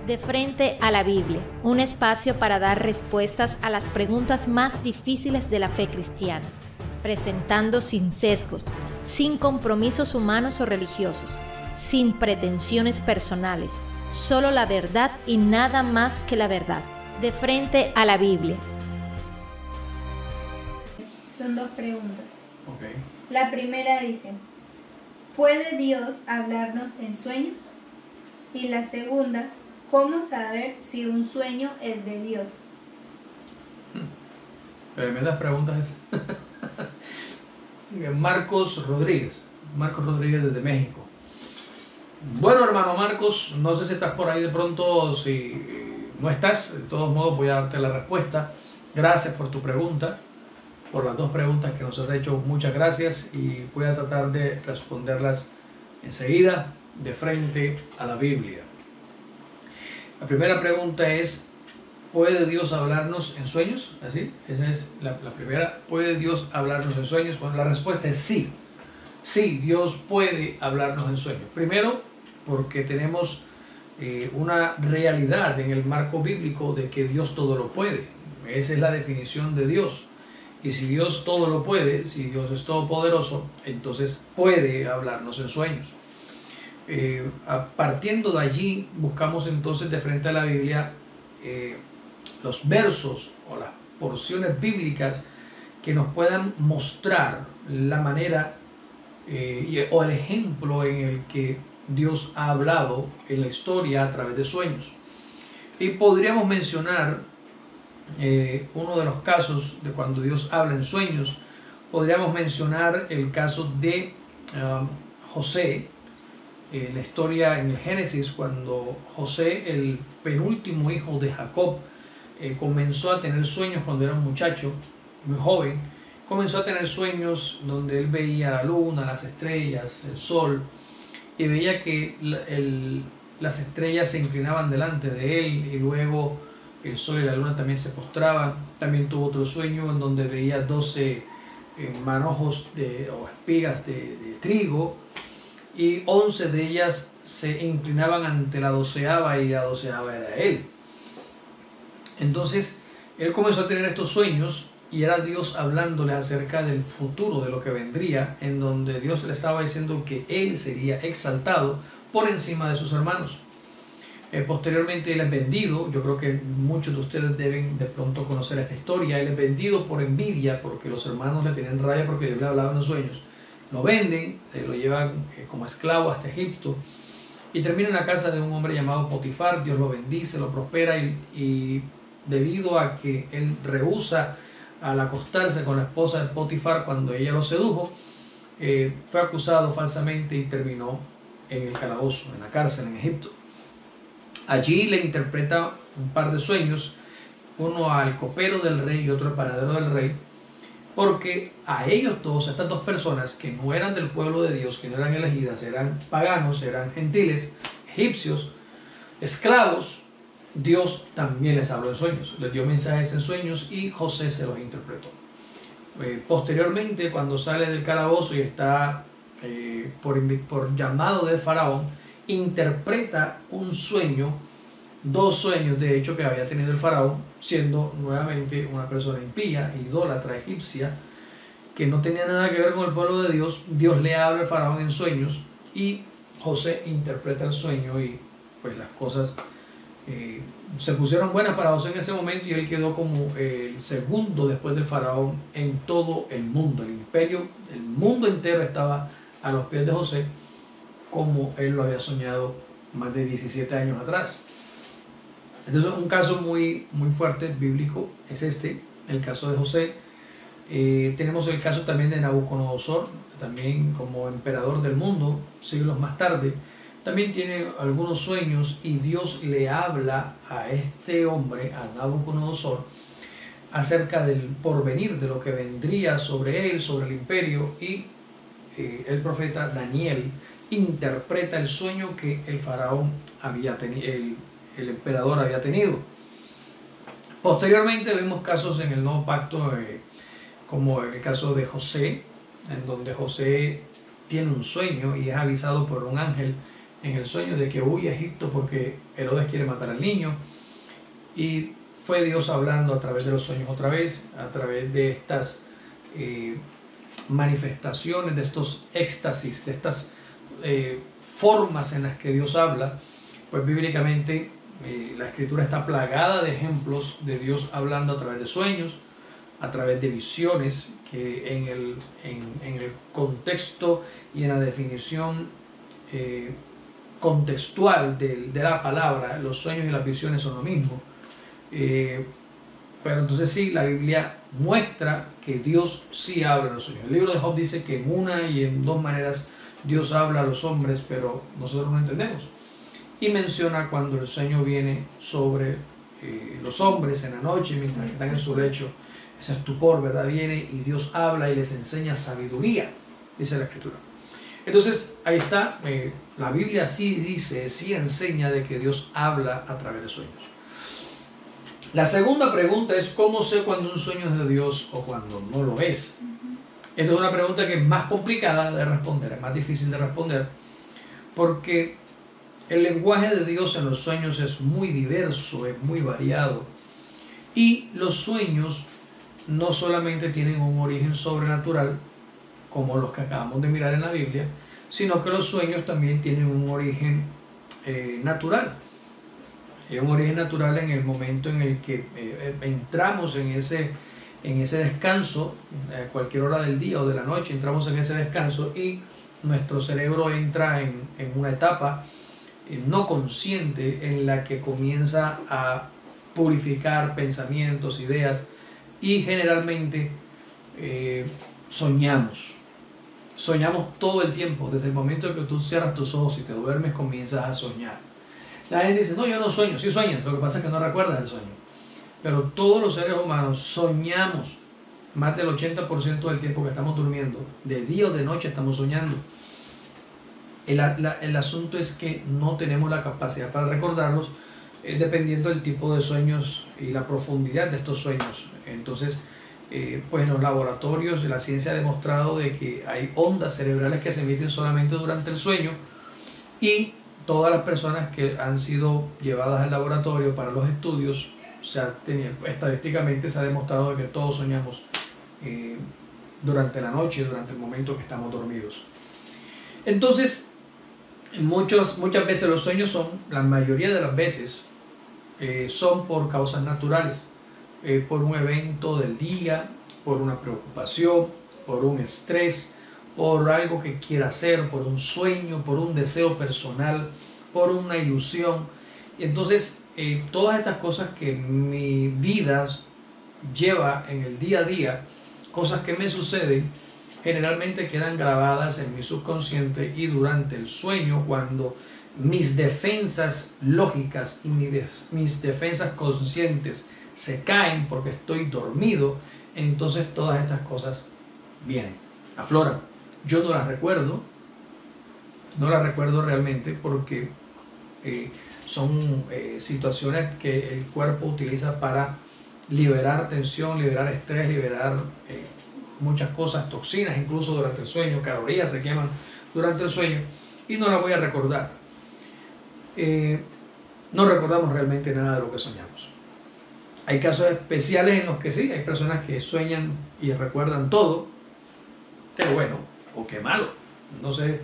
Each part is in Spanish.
De frente a la Biblia, un espacio para dar respuestas a las preguntas más difíciles de la fe cristiana, presentando sin sesgos, sin compromisos humanos o religiosos, sin pretensiones personales, solo la verdad y nada más que la verdad. De frente a la Biblia. Son dos preguntas. Okay. La primera dice, ¿puede Dios hablarnos en sueños? Y la segunda, ¿cómo saber si un sueño es de Dios? Tremendas preguntas. Marcos Rodríguez desde México. Bueno, hermano Marcos, no sé si estás por ahí de pronto. Si no estás, de todos modos voy a darte la respuesta. Gracias por tu pregunta, por las dos preguntas que nos has hecho. Muchas gracias y voy a tratar de responderlas enseguida de frente a la Biblia. La primera pregunta es, ¿puede Dios hablarnos en sueños? ¿Así? Esa es la primera. ¿Puede Dios hablarnos en sueños? Bueno, la respuesta es sí. Sí, Dios puede hablarnos en sueños. Primero, porque tenemos una realidad en el marco bíblico de que Dios todo lo puede. Esa es la definición de Dios. Y si Dios todo lo puede, si Dios es todopoderoso, entonces puede hablarnos en sueños. Partiendo de allí, buscamos entonces de frente a la Biblia los versos o las porciones bíblicas que nos puedan mostrar la manera o el ejemplo en el que Dios ha hablado en la historia a través de sueños. Y podríamos mencionar uno de los casos de cuando Dios habla en sueños. Podríamos mencionar el caso de José. La historia en el Génesis, cuando José, el penúltimo hijo de Jacob, comenzó a tener sueños cuando era un muchacho, muy joven. Comenzó a tener sueños donde él veía la luna, las estrellas, el sol, y veía que las estrellas se inclinaban delante de él y luego el sol y la luna también se postraban. También tuvo otro sueño en donde veía 12 manojos o espigas de trigo, y 11 de ellas se inclinaban ante la 12ª y la 12ª era él. Entonces él comenzó a tener estos sueños y era Dios hablándole acerca del futuro, de lo que vendría, en donde Dios le estaba diciendo que él sería exaltado por encima de sus hermanos. Posteriormente él es vendido. Yo creo que muchos de ustedes deben de pronto conocer esta historia. Él es vendido por envidia, porque los hermanos le tenían rabia porque Dios le hablaba en los sueños. Lo venden, lo llevan como esclavo hasta Egipto y termina en la casa de un hombre llamado Potifar. Dios lo bendice, lo prospera y debido a que él rehúsa al acostarse con la esposa de Potifar cuando ella lo sedujo, fue acusado falsamente y terminó en el calabozo, en la cárcel en Egipto. Allí le interpreta un par de sueños, uno al copero del rey y otro al panadero del rey, porque a ellos dos, a estas dos personas que no eran del pueblo de Dios, que no eran elegidas, eran paganos, eran gentiles, egipcios, esclavos, Dios también les habló en sueños, les dio mensajes en sueños y José se los interpretó. Posteriormente, cuando sale del calabozo y está por llamado de Faraón, interpreta un sueño, dos sueños de hecho que había tenido el faraón, siendo nuevamente una persona impía, idólatra, egipcia, que no tenía nada que ver con el pueblo de Dios. Dios le habla al faraón en sueños y José interpreta el sueño y pues las cosas se pusieron buenas para José en ese momento y él quedó como el segundo después del faraón en todo el mundo. El imperio, el mundo entero estaba a los pies de José, como él lo había soñado más de 17 años atrás. Entonces un caso muy fuerte bíblico es el caso de José. Tenemos el caso también de Nabucodonosor, también como emperador del mundo, siglos más tarde. También tiene algunos sueños y Dios le habla a este hombre, a Nabucodonosor, acerca del porvenir, de lo que vendría sobre él, sobre el imperio, y el profeta Daniel interpreta el sueño que el faraón había tenido, el emperador había tenido. Posteriormente vemos casos en el Nuevo Pacto, como el caso de José, en donde José tiene un sueño y es avisado por un ángel en el sueño de que huye a Egipto porque Herodes quiere matar al niño. Y fue Dios hablando a través de los sueños otra vez, a través de estas manifestaciones, de estos éxtasis, de estas formas en las que Dios habla. Pues bíblicamente la escritura está plagada de ejemplos de Dios hablando a través de sueños, a través de visiones, que en el contexto y en la definición contextual de la palabra, los sueños y las visiones son lo mismo. Pero entonces sí, la Biblia muestra que Dios sí habla en los sueños. El libro de Job dice que en una y en dos maneras Dios habla a los hombres, pero nosotros no entendemos. Y menciona cuando el sueño viene sobre los hombres en la noche, mientras están en su lecho, ese estupor, ¿verdad? Viene y Dios habla y les enseña sabiduría, dice la Escritura. Entonces, ahí está, la Biblia sí dice, sí enseña de que Dios habla a través de sueños. La segunda pregunta es, ¿cómo sé cuando un sueño es de Dios o cuando no lo es? Esta es una pregunta que es más complicada de responder, es más difícil de responder, porque el lenguaje de Dios en los sueños es muy diverso, es muy variado. Y los sueños no solamente tienen un origen sobrenatural, como los que acabamos de mirar en la Biblia, sino que los sueños también tienen un origen natural. Un origen natural en el momento en el que entramos en ese descanso, a cualquier hora del día o de la noche, entramos en ese descanso y nuestro cerebro entra en una etapa no consciente en la que comienza a purificar pensamientos, ideas, y generalmente soñamos todo el tiempo. Desde el momento en que tú cierras tus ojos y te duermes, comienzas a soñar. La gente dice, no, yo no sueño. Sí sueñas, lo que pasa es que no recuerdas el sueño. Pero todos los seres humanos soñamos más del 80% del tiempo que estamos durmiendo. De día o de noche estamos soñando. El asunto es que no tenemos la capacidad para recordarlos, dependiendo del tipo de sueños y la profundidad de estos sueños. Entonces, pues en los laboratorios la ciencia ha demostrado de que hay ondas cerebrales que se emiten solamente durante el sueño, y todas las personas que han sido llevadas al laboratorio para los estudios, estadísticamente se ha demostrado de que todos soñamos durante la noche, durante el momento que estamos dormidos. Entonces, muchas veces los sueños la mayoría de las veces, son por causas naturales, por un evento del día, por una preocupación, por un estrés, por algo que quiera hacer, por un sueño, por un deseo personal, por una ilusión. Y entonces, todas estas cosas que mi vida lleva en el día a día, cosas que me suceden, generalmente quedan grabadas en mi subconsciente, y durante el sueño, cuando mis defensas lógicas y mis defensas conscientes se caen porque estoy dormido, entonces todas estas cosas vienen, afloran. Yo no las recuerdo realmente, porque son situaciones que el cuerpo utiliza para liberar tensión, liberar estrés, liberar muchas cosas, toxinas incluso durante el sueño, calorías se queman durante el sueño, y no las voy a recordar. No recordamos realmente nada de lo que soñamos. Hay casos especiales en los que sí, hay personas que sueñan y recuerdan todo. Qué bueno o qué malo. No sé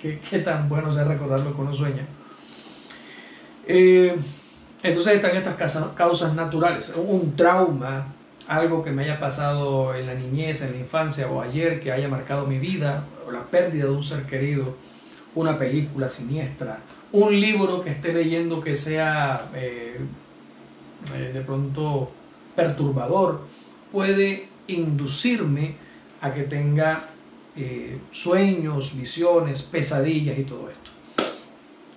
qué tan bueno sea recordar lo que uno sueña. Entonces están estas causas naturales. Un trauma, algo que me haya pasado en la niñez, en la infancia o ayer, que haya marcado mi vida, o la pérdida de un ser querido, una película siniestra, un libro que esté leyendo que sea de pronto perturbador, puede inducirme a que tenga sueños, visiones, pesadillas y todo esto.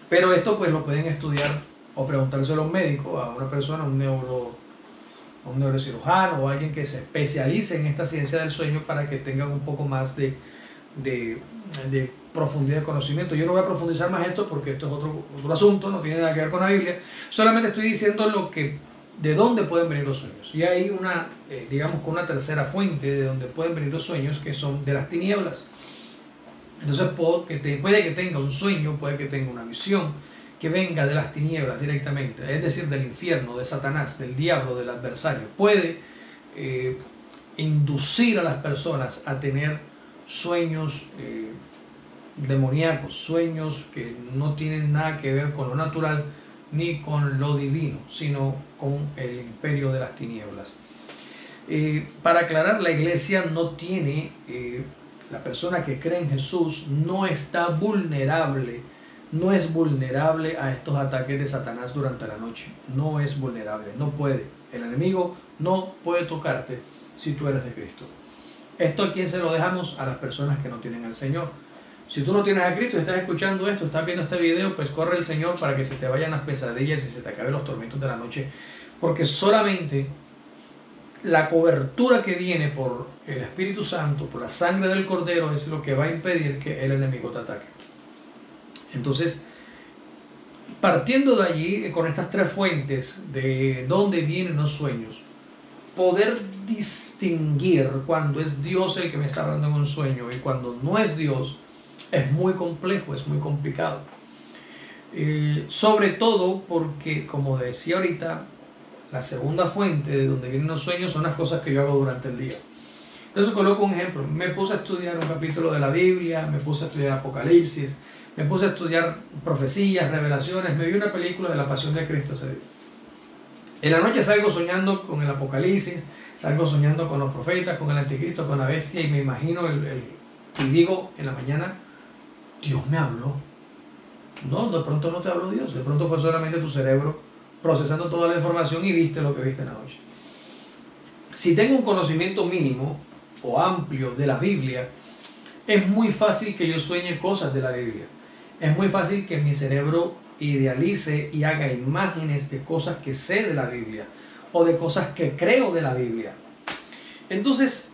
Pero esto pues lo pueden estudiar o preguntarse a los médicos, a una persona, a un neurocirujano o alguien que se especialice en esta ciencia del sueño, para que tengan un poco más de profundidad de conocimiento. Yo no voy a profundizar más esto porque esto es otro asunto, no tiene nada que ver con la Biblia. Solamente estoy diciendo de dónde pueden venir los sueños. Y hay digamos, una tercera fuente de donde pueden venir los sueños, que son de las tinieblas. Entonces puede que tenga un sueño, puede que tenga una visión que venga de las tinieblas directamente, es decir, del infierno, de Satanás, del diablo, del adversario. Puede inducir a las personas a tener sueños demoníacos, sueños que no tienen nada que ver con lo natural ni con lo divino, sino con el imperio de las tinieblas. Para aclarar, la iglesia no tiene, la persona que cree en Jesús no está vulnerable, no es vulnerable a estos ataques de Satanás durante la noche, no es vulnerable, no puede, el enemigo no puede tocarte si tú eres de Cristo. ¿Esto a quién se lo dejamos? A las personas que no tienen al Señor. Si tú no tienes a Cristo y estás escuchando esto, estás viendo este video, pues corre al Señor para que se te vayan las pesadillas y se te acaben los tormentos de la noche, porque solamente la cobertura que viene por el Espíritu Santo, por la sangre del Cordero, es lo que va a impedir que el enemigo te ataque. Entonces, partiendo de allí, con estas tres fuentes de dónde vienen los sueños, poder distinguir cuando es Dios el que me está hablando en un sueño y cuando no es Dios, es muy complejo, es muy complicado. Sobre todo porque, como decía ahorita, la segunda fuente de donde vienen los sueños son las cosas que yo hago durante el día. Entonces coloco un ejemplo. Me puse a estudiar un capítulo de la Biblia, me puse a estudiar Apocalipsis, me puse a estudiar profecías, revelaciones, me vi una película de la Pasión de Cristo ese día. En la noche salgo soñando con el Apocalipsis, salgo soñando con los profetas, con el anticristo, con la bestia, y me imagino y digo en la mañana, Dios me habló. No, de pronto no te habló Dios, de pronto fue solamente tu cerebro procesando toda la información y viste lo que viste en la noche. Si tengo un conocimiento mínimo o amplio de la Biblia, es muy fácil que yo sueñe cosas de la Biblia. Es muy fácil que mi cerebro idealice y haga imágenes de cosas que sé de la Biblia o de cosas que creo de la Biblia. Entonces,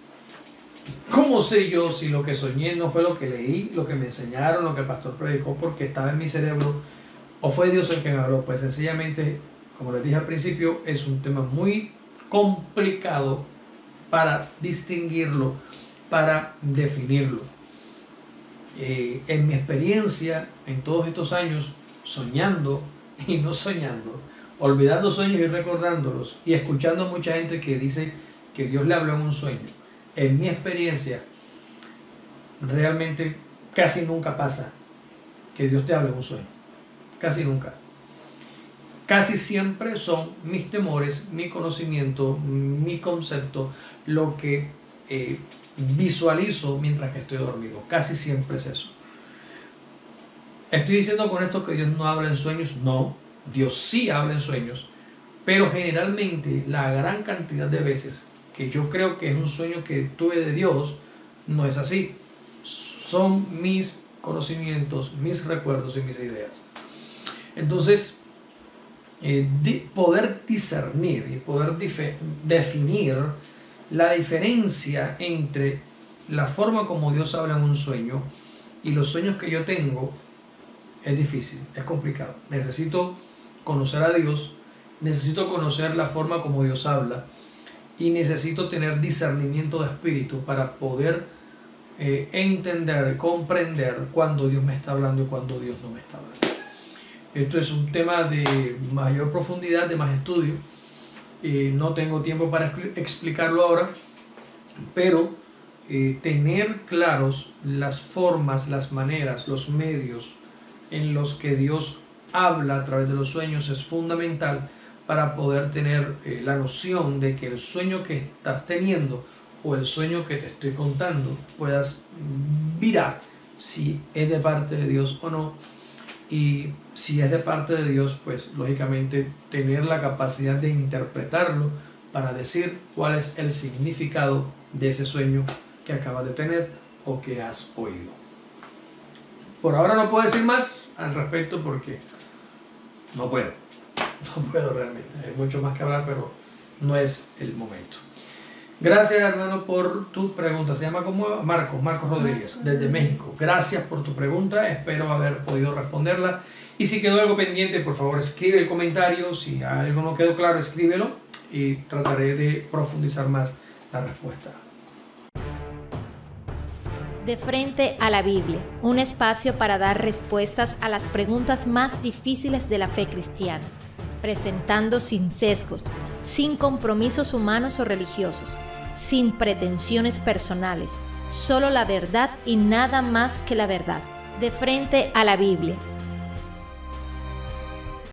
¿cómo sé yo si lo que soñé no fue lo que leí, lo que me enseñaron, lo que el pastor predicó porque estaba en mi cerebro, o fue Dios el que me habló? Pues sencillamente, como les dije al principio, es un tema muy complicado para distinguirlo, para definirlo. En mi experiencia, en todos estos años, soñando y no soñando, olvidando sueños y recordándolos, y escuchando a mucha gente que dice que Dios le habló en un sueño, en mi experiencia, realmente casi nunca pasa que Dios te hable en un sueño. Casi nunca. Casi siempre son mis temores, mi conocimiento, mi concepto, lo que visualizo mientras que estoy dormido. Casi siempre es eso. ¿Estoy diciendo con esto que Dios no habla en sueños? No, Dios sí habla en sueños, pero generalmente la gran cantidad de veces que yo creo que es un sueño que tuve de Dios, no es así. Son mis conocimientos, mis recuerdos y mis ideas. Entonces, poder discernir y poder definir la diferencia entre la forma como Dios habla en un sueño y los sueños que yo tengo es difícil, es complicado. Necesito conocer a Dios, necesito conocer la forma como Dios habla y necesito tener discernimiento de espíritu para poder entender, comprender cuando Dios me está hablando y cuando Dios no me está hablando. Esto es un tema de mayor profundidad, de más estudio. No tengo tiempo para explicarlo ahora, pero tener claros las formas, las maneras, los medios en los que Dios habla a través de los sueños es fundamental para poder tener la noción de que el sueño que estás teniendo o el sueño que te estoy contando puedas mirar si es de parte de Dios o no. Y si es de parte de Dios, pues lógicamente tener la capacidad de interpretarlo para decir cuál es el significado de ese sueño que acabas de tener o que has oído. Por ahora no puedo decir más al respecto porque no puedo realmente. Hay mucho más que hablar, pero no es el momento. Gracias, hermano, por tu pregunta. Se llama como Marcos Rodríguez, desde México. Gracias por tu pregunta. Espero haber podido responderla. Y si quedó algo pendiente, por favor, escribe el comentario. Si algo no quedó claro, escríbelo y trataré de profundizar más la respuesta. De frente a la Biblia, un espacio para dar respuestas a las preguntas más difíciles de la fe cristiana, presentando sin sesgos, sin compromisos humanos o religiosos, sin pretensiones personales, solo la verdad y nada más que la verdad. De frente a la Biblia,